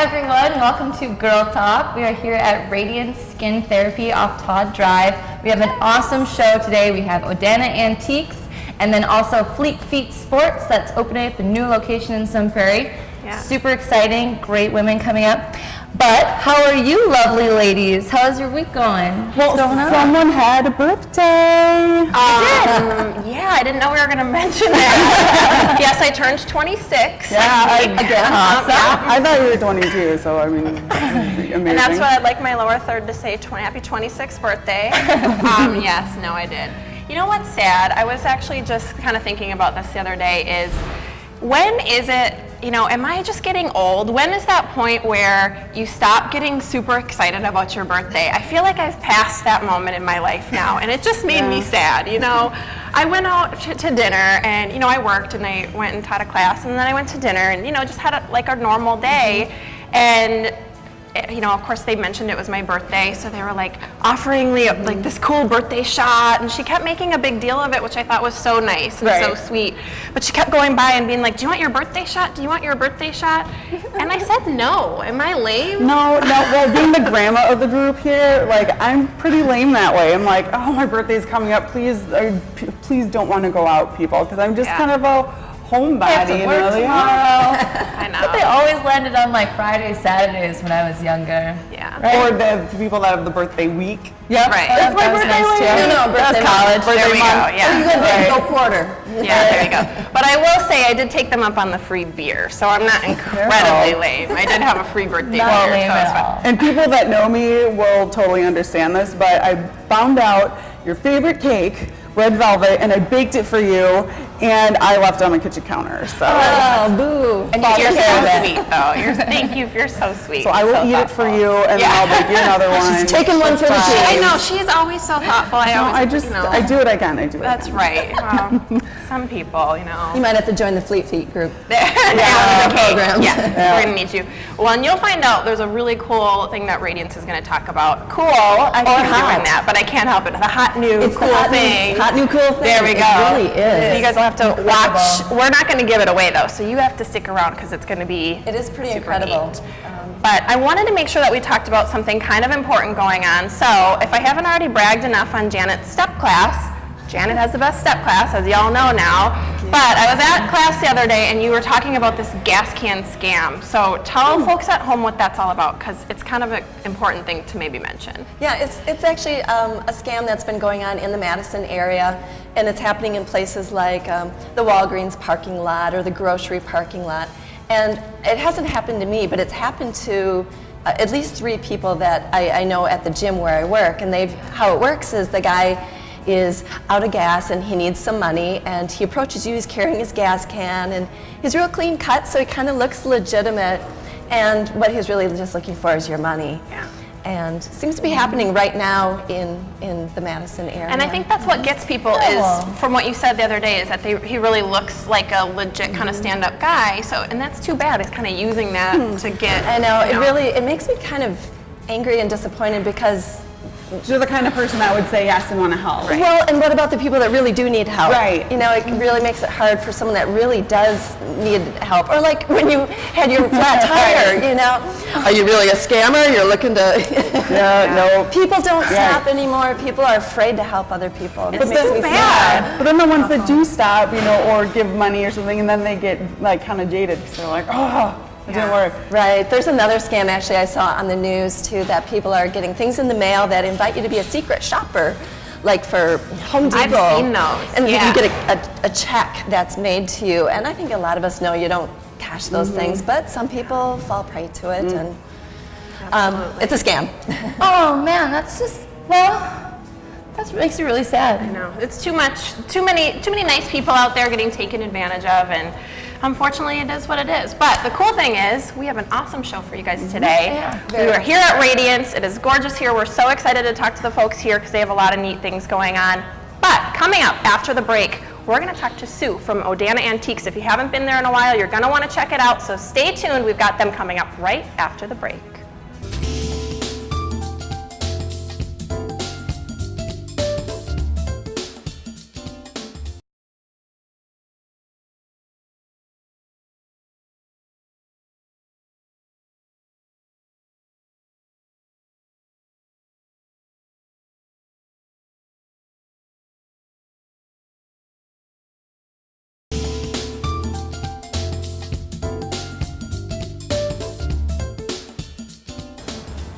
everyone, welcome to Girl Talk. We are here at Radiance Skin Therapy off Todd Drive. We have an awesome show today. We have Odana Antiques and then also Fleet Feet Sports that's opening up a new location in Sun Prairie. Yeah. Super exciting, great women coming up. But how are you lovely ladies? How's your week going? Well, someone had a birthday. Yeah, I didn't know we were going to mention that. Yes, I turned 26. Yeah, again. I thought you were 22, so I mean, amazing. And that's what I'd like my lower third to say, happy 26th birthday. Yes, no, I did. You know what's sad? I was actually just kind of thinking about this the other day is, when is it, am I just getting old? When is that point where you stop getting super excited about your birthday? I feel like I've passed that moment in my life now, and it just made me sad, I went out to dinner, and, I worked, and I went and taught a class, and then I went to dinner, and, just had a normal day, and of course they mentioned it was my birthday, so they were offering me this cool birthday shot, and she kept making a big deal of it, which I thought was so nice and so sweet. But she kept going by and being like, "Do you want your birthday shot? Do you want your birthday shot?" And I said, "No." Am I lame? No. Well, being the grandma of the group here, I'm pretty lame that way. I'm like, "Oh, my birthday's coming up. Please don't want to go out, people," because I'm just kind of a homebody, I know. But they always landed on Fridays, Saturdays when I was younger. Yeah. Right? Or the people that have the birthday week. Yep. Right. That's my birthday week. No, birthday college. There we go. Yeah. Go quarter. Yeah, there you go. But I will say I did take them up on the free beer, so I'm not incredibly lame. I did have a free birthday beer, so it's fun. And people that know me will totally understand this, but I found out your favorite cake, red velvet, and I baked it for you, and I left it on the kitchen counter. So. Oh, boo! And you're so sweet, though. Thank you. You're so sweet. So I will eat it for you, and then I'll bake you another one. She's taking one for the team. I know. She's always so thoughtful. I do it again. That's right. Some people, You might have to join the Fleet Feet group. The program. Yeah, we're gonna need you. Well, and you'll find out there's a really cool thing that Radiance is gonna talk about. Cool. I keep doing that, but I can't help it. The hot new cool thing. Hot new cool thing. There we go. It really is. So you guys will have to watch. We're not going to give it away though, so you have to stick around because it's going to be. It is pretty incredible. But I wanted to make sure that we talked about something kind of important going on. So if I haven't already bragged enough on Janet's step class, Janet has the best step class, as y'all know now. But I was at class the other day, and you were talking about this gas can scam. So tell folks at home what that's all about, because it's kind of an important thing to maybe mention. Yeah, it's actually a scam that's been going on in the Madison area, and it's happening in places like the Walgreens parking lot or the grocery parking lot. And it hasn't happened to me, but it's happened to at least 3 people that I know at the gym where I work. And how it works is the guy is out of gas and he needs some money, and he approaches you, he's carrying his gas can, and he's real clean cut, so he kind of looks legitimate, and what he's really just looking for is your money. Yeah. And seems to be happening right now in the Madison area. And I think that's what gets people is, from what you said the other day, is that he really looks like a legit kind of stand-up guy, so, and that's too bad. It's kind of using that to get, I know, it makes me kind of angry and disappointed, because you're the kind of person that would say yes and want to help. Right. Well, and what about the people that really do need help? Right. It really makes it hard for someone that really does need help. Or like when you had your flat tire, Are you really a scammer? You're looking to... No. People don't stop anymore. People are afraid to help other people. It's so bad. But then the ones that do stop, or give money or something, and then they get kind of jaded because they're like, oh, it didn't work. Right. There's another scam actually I saw on the news too, that people are getting things in the mail that invite you to be a secret shopper, like for Home Depot. I've seen those. And you get a check that's made to you. And I think a lot of us know you don't cash those things, but some people fall prey to it, and it's a scam. Oh man, that's just, that makes you really sad. I know. It's too many nice people out there getting taken advantage of, and unfortunately it is what it is. But the cool thing is we have an awesome show for you guys today. We are here at Radiance. It is gorgeous here. We're so excited to talk to the folks here because they have a lot of neat things going on. But coming up after the break, we're going to talk to Sue from Odana Antiques. If you haven't been there in a while, you're going to want to check it out. So stay tuned. We've got them coming up right after the break.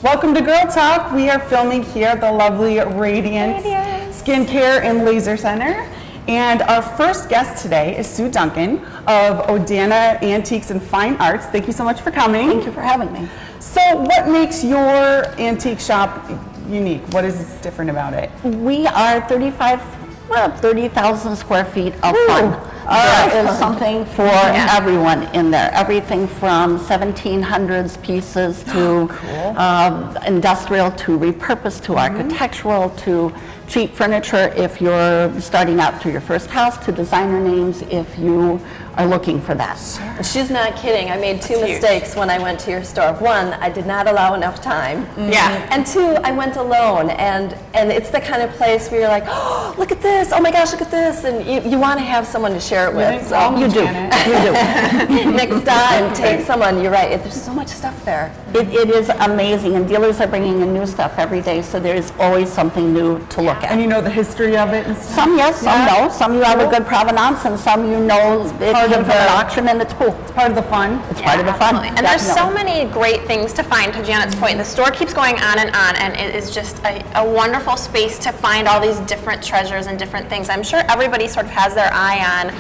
Welcome to Girl Talk. We are filming here at the lovely Radiance Skincare and Laser Center. And our first guest today is Sue Duncan of Odana Antiques and Fine Arts. Thank you so much for coming. Thank you for having me. So what makes your antique shop unique? What is different about it? We are 30,000 square feet of fun. There is something for everyone in there. Everything from 1700s pieces to industrial to repurposed to architectural to cheap furniture if you're starting out to your first house, to designer names if you are looking for that. She's not kidding. I made two mistakes when I went to your store. One, I did not allow enough time. Yeah. And two, I went alone. And it's the kind of place where you're like, oh, look at this. Oh my gosh, look at this. And you want to have someone to share it with. So You do. next time, take someone. You're right. There's so much stuff there. It is amazing, and dealers are bringing in new stuff every day, so there is always something new to look at. And you know the history of it and stuff? Some yes, some no. Some you have a good provenance, and some you know it came from an auction, and it's cool. It's part of the fun. It's part of the fun. Absolutely. And there's so many great things to find, to Janet's point. The store keeps going on, and it is just a wonderful space to find all these different treasures and different things. I'm sure everybody sort of has their eye on,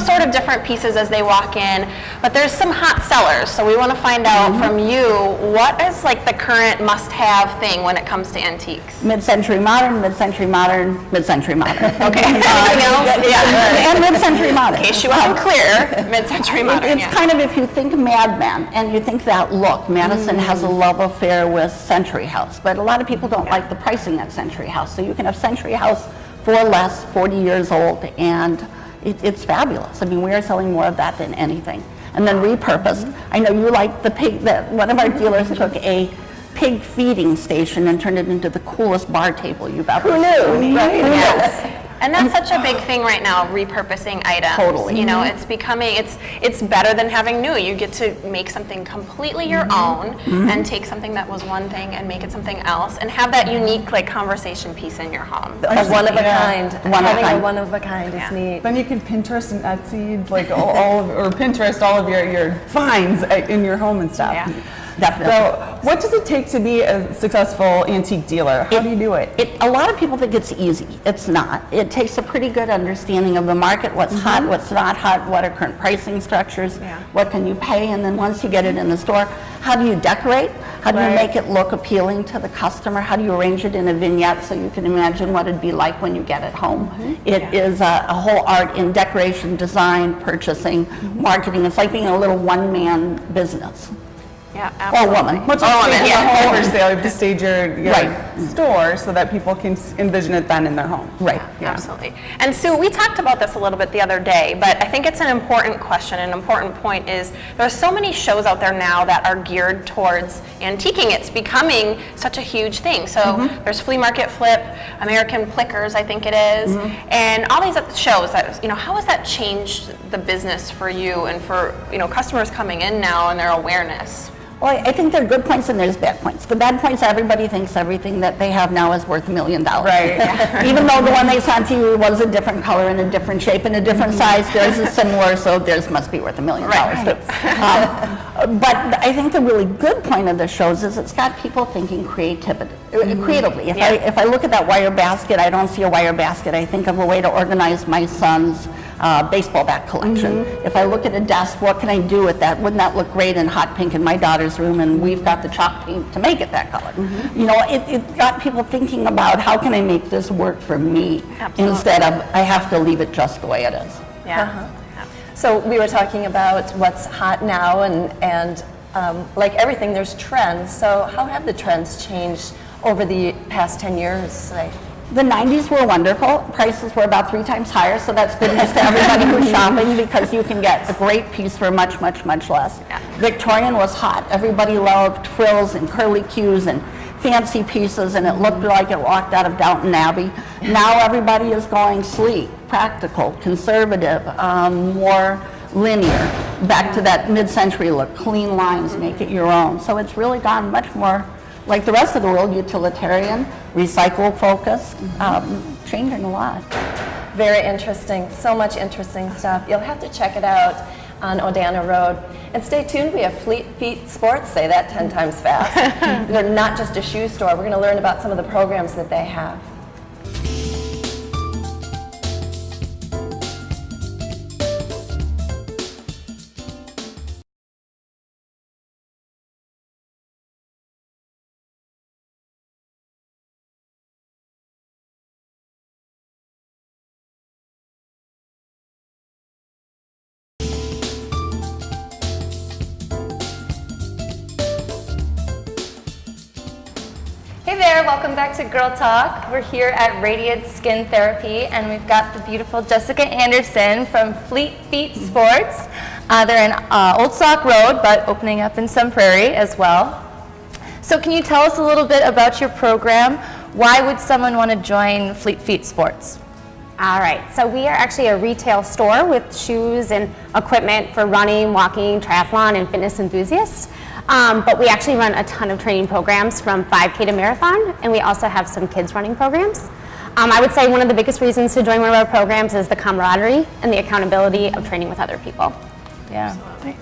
sort of different pieces as they walk in, but there's some hot sellers. So we want to find out from you, what is like the current must-have thing when it comes to antiques? Mid-century modern, mid-century modern, mid-century modern. Okay. Anything else? Yeah. And mid-century modern. In case she wasn't clear, mid-century modern. It's kind of, if you think Mad Men and you think that look, Madison has a love affair with Century House, but a lot of people don't like the pricing at Century House. So you can have Century House for less, 40 years old, and it's fabulous. I mean, we are selling more of that than anything. And then repurposed. I know you like the pig, one of our dealers took a pig feeding station and turned it into the coolest bar table you've ever seen. Right? Yes. And that's such a big thing right now, repurposing items. Totally. It's becoming, it's better than having new. You get to make something completely your own and take something that was one thing and make it something else and have that unique one piece in your home. A one of a kind. Having a kind. one of a kind is neat. Then you can Pinterest and Etsy, Pinterest all of your finds in your home and stuff. Yeah. Definitely. So what does it take to be a successful antique dealer? How do you do it? A lot of people think it's easy. It's not. It takes a pretty good understanding of the market, what's hot, what's not hot, what are current pricing structures, what can you pay, and then once you get it in the store, how do you decorate? How do you make it look appealing to the customer? How do you arrange it in a vignette so you can imagine what it'd be like when you get it home? It is a whole art in decoration, design, purchasing, marketing. It's like being a little one-man business. Yeah, Or absolutely. woman. Much like staging a home for sale, you have to stage your Right. store so that people can envision it then in their home. Right. Absolutely. And Sue, we talked about this a little bit the other day, but I think it's an important question. An important point is there's so many shows out there now that are geared towards antiquing. It's becoming such a huge thing. So there's Flea Market Flip, American Plickers, I think it is, and all these other shows. That how has that changed the business for you and for customers coming in now and their awareness? Well, I think there are good points and there's bad points. The bad points, everybody thinks everything that they have now is worth $1 million. Right. Even though the one they saw on TV was a different color and a different shape and a different size, theirs is similar, so theirs must be worth $1 million too. But I think the really good point of the shows is it's got people thinking creatively. If I look at that wire basket, I don't see a wire basket. I think of a way to organize my son's baseball bat collection. If I look at a desk, what can I do with that? Wouldn't that look great in hot pink in my daughter's room? And we've got the chalk paint to make it that color. It got people thinking about how can I make this work for me instead of I have to leave it just the way it is. Yeah. So we were talking about what's hot now, and like everything, there's trends. So how have the trends changed over the past 10 years, say? The 90s were wonderful. Prices were about 3 times higher, so that's good news to everybody who's shopping because you can get a great piece for much, much, much less. Victorian was hot. Everybody loved frills and curly cues and fancy pieces, and it looked like it walked out of Downton Abbey. Now everybody is going sleek, practical, conservative, more linear, back to that mid-century look, clean lines, make it your own. So it's really gone much more like the rest of the world, utilitarian, recycle focused, changing a lot. Very interesting. So much interesting stuff. You'll have to check it out. on Odana Road. And stay tuned, we have Fleet Feet Sports, say that 10 times fast. They're not just a shoe store, we're going to learn about some of the programs that they have. Hey there, welcome back to Girl Talk. We're here at Radiance Skin Therapy, and we've got the beautiful Jessica Anderson from Fleet Feet Sports. They're in Old Sauk Road, but opening up in Sun Prairie as well. So can you tell us a little bit about your program? Why would someone want to join Fleet Feet Sports? All right, so we are actually a retail store with shoes and equipment for running, walking, triathlon, and fitness enthusiasts. But we actually run a ton of training programs from 5K to marathon, and we also have some kids running programs. I would say one of the biggest reasons to join one of our programs is the camaraderie and the accountability of training with other people. Yeah,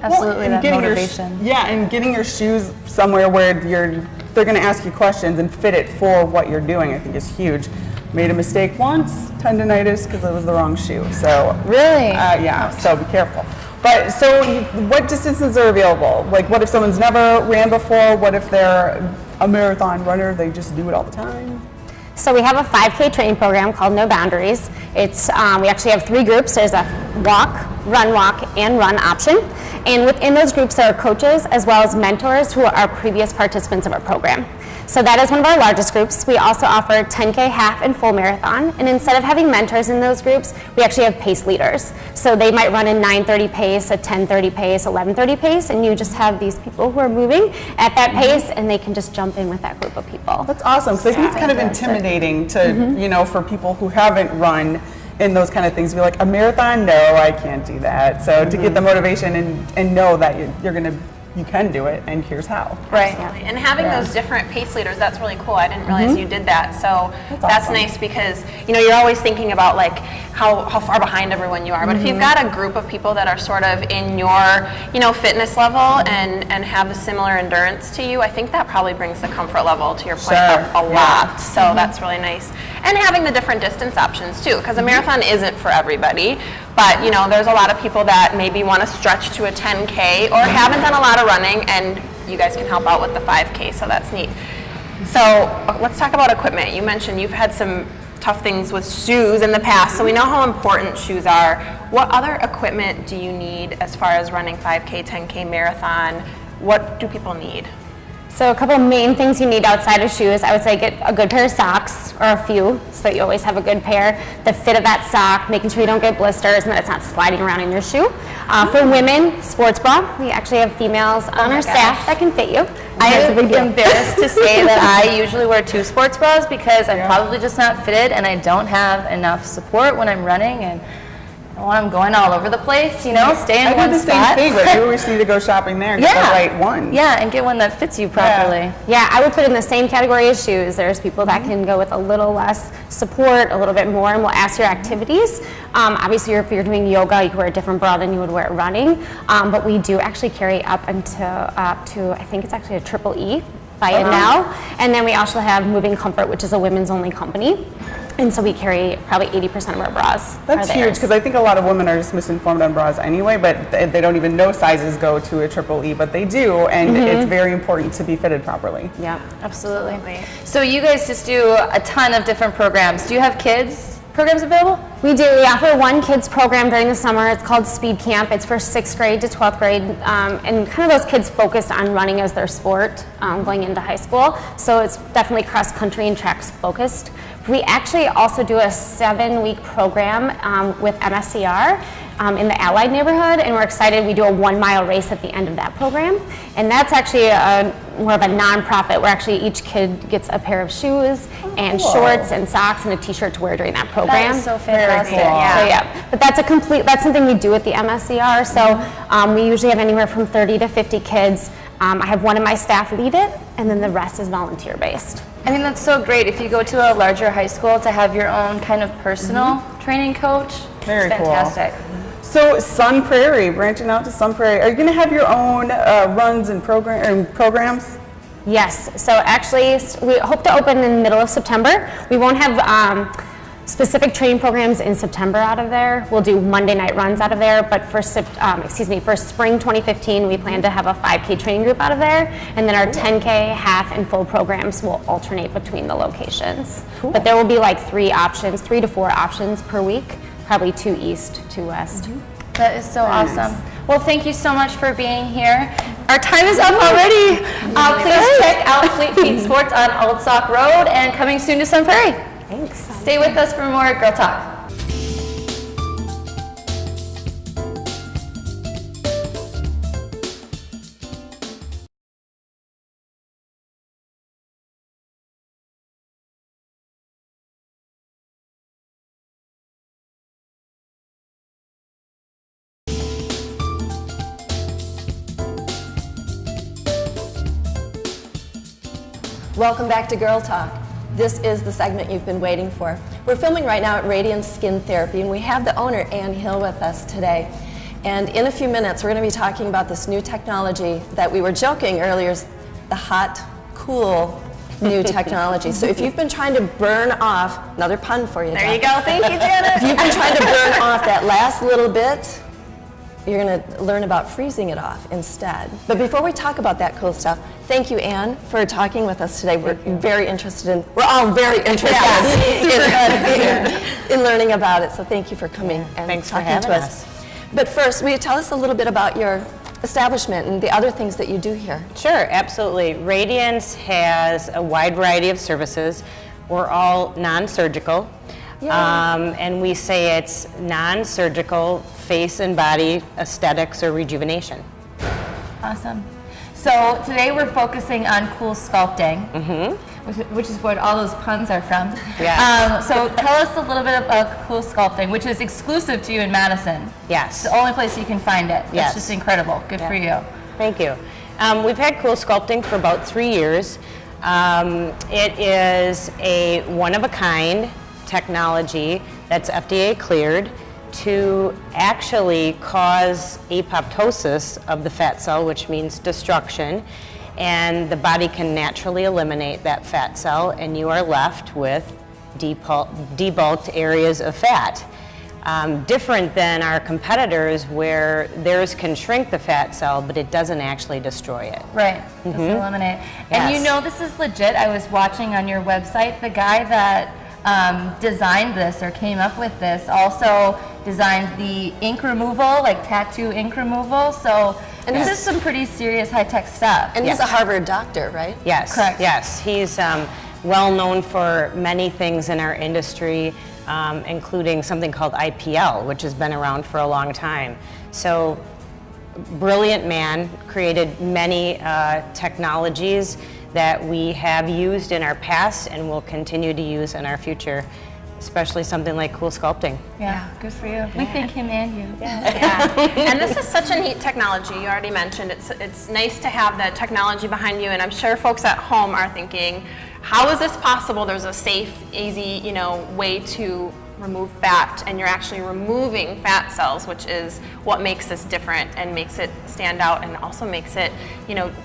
absolutely, that motivation. And getting your shoes somewhere where they're going to ask you questions and fit it for what you're doing, I think is huge. Made a mistake once, tendonitis, because it was the wrong shoe. So Really? Yeah, so be careful. But so what distances are available? Like what if someone's never ran before? What if they're a marathon runner, they just do it all the time? So we have a 5K training program called No Boundaries. It's we actually have 3 groups. There's a walk, and run option. And within those groups there are coaches as well as mentors who are previous participants of our program. So that is one of our largest groups. We also offer 10K half and full marathon. And instead of having mentors in those groups, we actually have pace leaders. So they might run a 9:30 pace, a 10:30 pace, 11:30 pace, and you just have these people who are moving at that pace, and they can just jump in with that group of people. That's awesome. So I think it's kind of intimidating to, for people who haven't run in those kind of things, be like, a marathon? No, I can't do that. So to get the motivation and know that you can do it, and here's how. Right. And having those different pace leaders, that's really cool. I didn't realize you did that. So that's awesome. nice because, you're always thinking about like how far behind everyone you are. But if you've got a group of people that are sort of in your, fitness level and have a similar endurance to you, I think that probably brings the comfort level, to your point, up a lot. So that's really nice. And having the different distance options too, because a marathon isn't for everybody. But there's a lot of people that maybe want to stretch to a 10K or haven't done a lot of running, and you guys can help out with the 5K, so that's neat. So let's talk about equipment. You mentioned you've had some tough things with shoes in the past, so we know how important shoes are. What other equipment do you need as far as running 5K, 10K marathon? What do people need? So a couple main things you need outside of shoes, I would say get a good pair of socks, or a few, so that you always have a good pair. The fit of that sock, making sure you don't get blisters and that it's not sliding around in your shoe. For women, sports bra. We actually have females on our staff that can fit you. I am embarrassed to say that I usually wear 2 sports bras because I'm probably just not fitted and I don't have enough support when I'm running, and when I'm going all over the place, stay in one spot. I do the same thing, but you always need to go shopping there and get the right one. Yeah, and get one that fits you properly. Yeah, I would put it in the same category as shoes. There's people that can go with a little less support, a little bit more, and we'll ask your activities. Obviously, if you're doing yoga, you can wear a different bra than you would wear running. But we do actually carry up to I think it's actually a triple E by it now. And then we also have Moving Comfort, which is a women's only company. And so we carry probably 80% of our bras. That's huge, because I think a lot of women are just misinformed on bras anyway, but they don't even know sizes go to a triple E, but they do, and it's very important to be fitted properly. Yeah, absolutely. So you guys just do a ton of different programs. Do you have kids programs available? We do. We offer one kids program during the summer. It's called Speed Camp. It's for 6th grade to 12th grade, and kind of those kids focused on running as their sport going into high school. So it's definitely cross country and track focused. We actually also do a 7-week program with MSCR in the Allied neighborhood, and we're excited. We do a 1-mile race at the end of that program, and that's actually more of a nonprofit where actually each kid gets a pair of shoes and shorts and socks and a t-shirt to wear during that program. That is so fantastic. Cool. Yeah. But that's something we do at the MSCR. So we usually have anywhere from 30 to 50 kids. I have one of my staff lead it, and then the rest is volunteer based. I think that's so great if you go to a larger high school to have your own kind of personal training coach. Very fantastic. cool. So Sun Prairie, branching out to Sun Prairie. Are you going to have your own runs and programs? Yes, so actually we hope to open in the middle of September. We won't have specific training programs in September out of there. We'll do Monday night runs out of there, but for spring 2015, we plan to have a 5K training group out of there, and then our 10K, half, and full programs will alternate between the locations. Cool. But there will be like 3 to 4 options per week, probably 2 east, 2 west. That is so awesome. Well, thank you so much for being here. Our time is up already. Please check out Fleet Feet Sports on Old Sauk Road and coming soon to Sun Prairie. Thanks. Stay with us for more Girl Talk. Welcome back to Girl Talk. This is the segment you've been waiting for. We're filming right now at Radiance Skin Therapy, and we have the owner, Ann Hill, with us today. And in a few minutes, we're going to be talking about this new technology that we were joking earlier is the hot, cool new technology. So if you've been trying to burn off, another pun for you, There you go. Thank you, Janet. If you've been trying to burn off that last little bit, you're going to learn about freezing it off instead. But before we talk about that cool stuff, thank you, Ann, for talking with us today. We're all very interested in learning about it. So thank you for coming and Thanks for talking having to us. But first, will you tell us a little bit about your establishment and the other things that you do here? Sure, absolutely. Radiance has a wide variety of services. We're all non-surgical. And we say it's non-surgical face and body aesthetics or rejuvenation. Awesome. So today we're focusing on Coolsculpting, which is what all those puns are from. Yes. So tell us a little bit about Coolsculpting, which is exclusive to you in Madison. Yes. It's the only place you can find it. Yes. It's just incredible. Good for you. Thank you. We've had Coolsculpting for about 3 years. It is a one-of-a-kind technology that's FDA cleared to actually cause apoptosis of the fat cell, which means destruction, and the body can naturally eliminate that fat cell, and you are left with debulked areas of fat. Different than our competitors where theirs can shrink the fat cell, but it doesn't actually destroy it. Right, just eliminate. And you know this is legit. I was watching on your website, the guy that designed this or came up with this also designed the ink removal, like tattoo ink removal. So this is some pretty serious high-tech stuff. And he's a Harvard doctor, right? Yes, Correct. Yes, he's well known for many things in our industry, including something called IPL, which has been around for a long time. So, brilliant man, created many technologies that we have used in our past and will continue to use in our future, especially something like Coolsculpting. Yeah, good for you. We thank him and you. And this is such a neat technology. You already mentioned it's nice to have the technology behind you, and I'm sure folks at home are thinking, how is this possible? There's a safe, easy, way to remove fat, and you're actually removing fat cells, which is what makes this different and makes it stand out, and also makes it,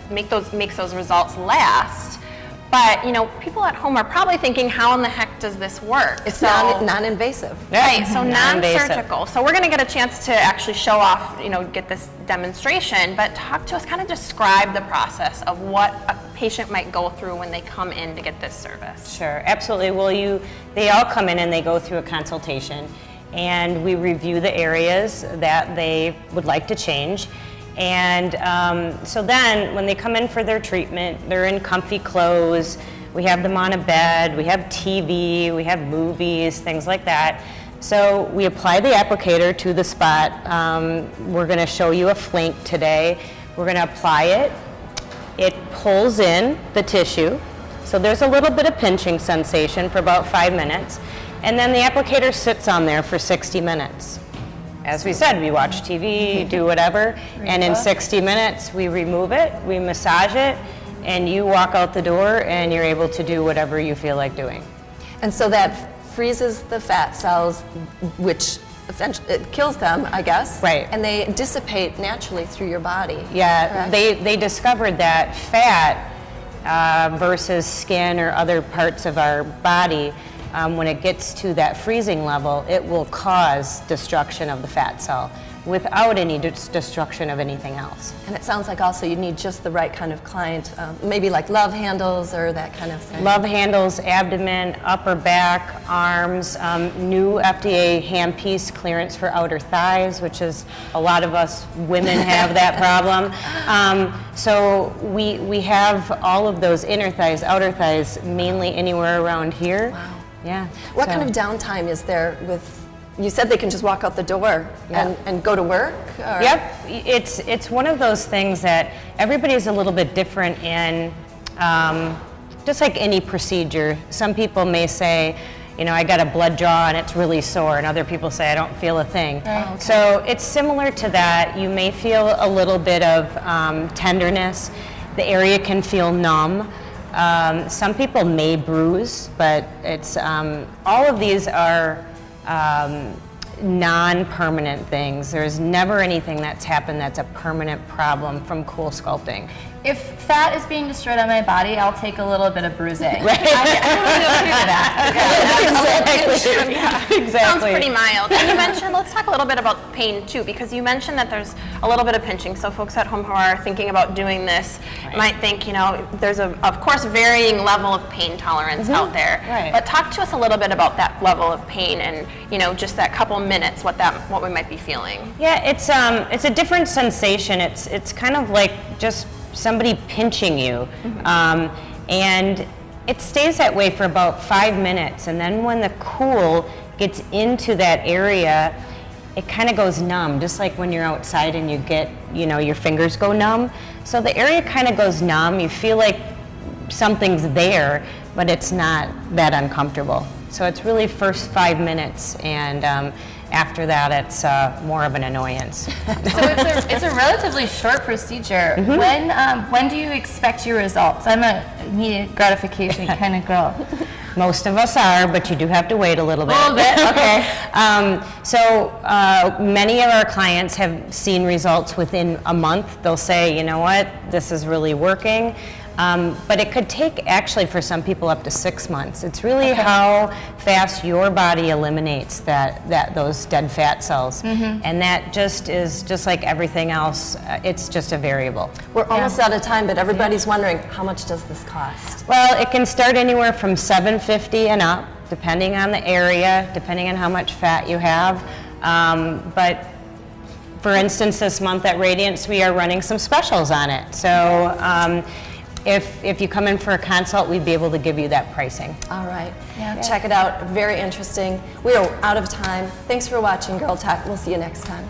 makes those results last. But people at home are probably thinking, how in the heck does this work? It's non-invasive. Right, so Non-invasive. non-surgical. So we're going to get a chance to actually show off, get this demonstration, but talk to us, kind of describe the process of what a patient might go through when they come in to get this service. Sure, absolutely. Well, they all come in and they go through a consultation, and we review the areas that they would like to change. And so then when they come in for their treatment, they're in comfy clothes, we have them on a bed, we have TV, we have movies, things like that. So we apply the applicator to the spot. We're going to show you a flink today. We're going to apply it. It pulls in the tissue. So there's a little bit of pinching sensation for about 5 minutes. And then the applicator sits on there for 60 minutes. As we said, we watch TV, do whatever, and in 60 minutes we remove it, we massage it, and you walk out the door and you're able to do whatever you feel like doing. And so that freezes the fat cells, which essentially, it kills them, I guess. Right. And they dissipate naturally through your body. Yeah, correct? they discovered that fat versus skin or other parts of our body, when it gets to that freezing level, it will cause destruction of the fat cell without any destruction of anything else. And it sounds like also you need just the right kind of client, maybe like love handles or that kind of thing. Love handles, abdomen, upper back, arms, new FDA handpiece clearance for outer thighs, which is a lot of us women have that problem. So we have all of those inner thighs, outer thighs, mainly anywhere around here. Wow. Yeah. What so- kind of downtime is there with, you said they can just walk out the door and go to work? Or? Yep, it's one of those things that everybody's a little bit different in, just like any procedure. Some people may say, you know, I got a blood draw and it's really sore, and other people say I don't feel a thing. Right. So it's similar to that. You may feel a little bit of tenderness. The area can feel numb. Some people may bruise, but it's all of these are non-permanent things. There's never anything that's happened that's a permanent problem from Coolsculpting. If fat is being destroyed on my body, I'll take a little bit of bruising. Right. I don't feel that. Exactly. Sounds pretty mild. And you mentioned, let's talk a little bit about pain too, because you mentioned that there's a little bit of pinching. So folks at home who are thinking about doing this might think, you know, there's of course varying level of pain tolerance out there. Right. But talk to us a little bit about that level of pain and, you know, just that couple minutes, what we might be feeling. Yeah, it's a different sensation. It's kind of like just somebody pinching you, and it stays that way for about 5 minutes, and then when the cool gets into that area, it kind of goes numb, just like when you're outside and you get, you know, your fingers go numb. So the area kind of goes numb. You feel like something's there, but it's not that uncomfortable. So it's really first 5 minutes, and after that, it's more of an annoyance. So it's a relatively short procedure. When do you expect your results? I'm a immediate gratification kind of girl. Most of us are, but you do have to wait a little bit. A little bit, okay. So many of our clients have seen results within a month. They'll say, you know what, this is really working. But it could take, actually, for some people, up to 6 months. It's really how fast your body eliminates those dead fat cells. And that just is, just like everything else, it's just a variable. We're almost out of time, but everybody's wondering, how much does this cost? Well, it can start anywhere from $750 and up, depending on the area, depending on how much fat you have. But for instance, this month at Radiance, we are running some specials on it. So if you come in for a consult, we'd be able to give you that pricing. All right. Check it out. Very interesting. We are out of time. Thanks for watching Girl Talk. We'll see you next time.